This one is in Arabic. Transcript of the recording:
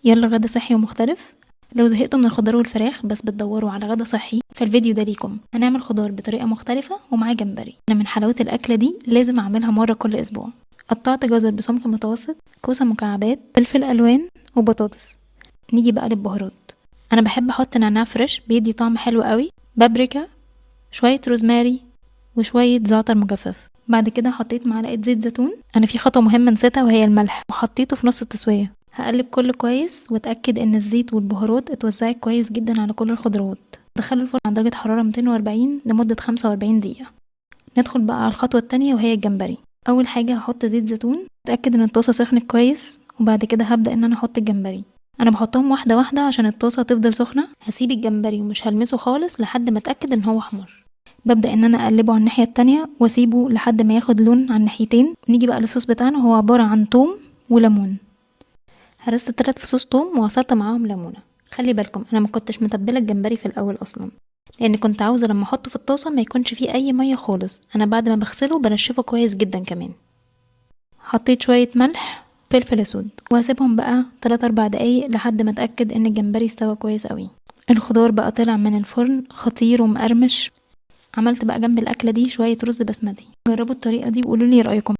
يلا غدا صحي ومختلف. لو زهقتوا من الخضار والفراخ بس بتدوروا على غدا صحي فالفيديو ده ليكم. هنعمل خضار بطريقة مختلفة ومعاه جمبري. انا من حلاوة الاكلة دي لازم اعملها مرة كل اسبوع. قطعت جزر بسمك متوسط، كوسة مكعبات، فلفل الوان وبطاطس. نيجي بقى للبهارات. انا بحب احط نعناع فريش بيدي طعم حلو قوي، بابريكا، شوية روزماري وشوية زعتر مجفف. بعد كده حطيت معلقة زيت زيتون. انا في خطوة مهمة نسيتها وهي الملح، وحطيته في نص التسوية. هقلب كله كويس واتأكد ان الزيت والبهارات اتوزعت كويس جدا على كل الخضروات. دخل الفرن على درجة حرارة 240 لمدة 45 دقيقة. ندخل بقى على الخطوة التانية وهي الجمبري. اول حاجة هحط زيت زيتون، اتأكد ان الطاسة سخنت كويس، وبعد كده هبدأ ان انا احط الجمبري. انا بحطهم واحدة واحدة عشان الطاسة تفضل سخنة. هسيب الجمبري ومش هلمسه خالص لحد ما اتأكد ان هو احمر. ببدأ ان انا اقلبه على الناحية التانية واسيبه لحد ما ياخد لون على الناحيتين. ونيجي بقى للصوص بتاعنا، هو عبارة عن توم وليمون. هرست 3 فصوص توم وعصرت معاهم ليمونه. خلي بالكم انا ما كنتش متبله الجمبري في الاول اصلا، لان كنت عاوزه لما احطه في الطاسه ما يكونش فيه اي ميه خالص. انا بعد ما بغسله بنشفه كويس جدا كمان. حطيت شويه ملح، فلفل اسود، وهسيبهم بقى 3 4 دقايق لحد ما اتاكد ان الجمبري استوى كويس قوي. الخضار بقى طلع من الفرن خطير ومقرمش. عملت بقى جنب الاكله دي شويه رز بسمتي. جربوا الطريقه دي وقولوا لي رايكم.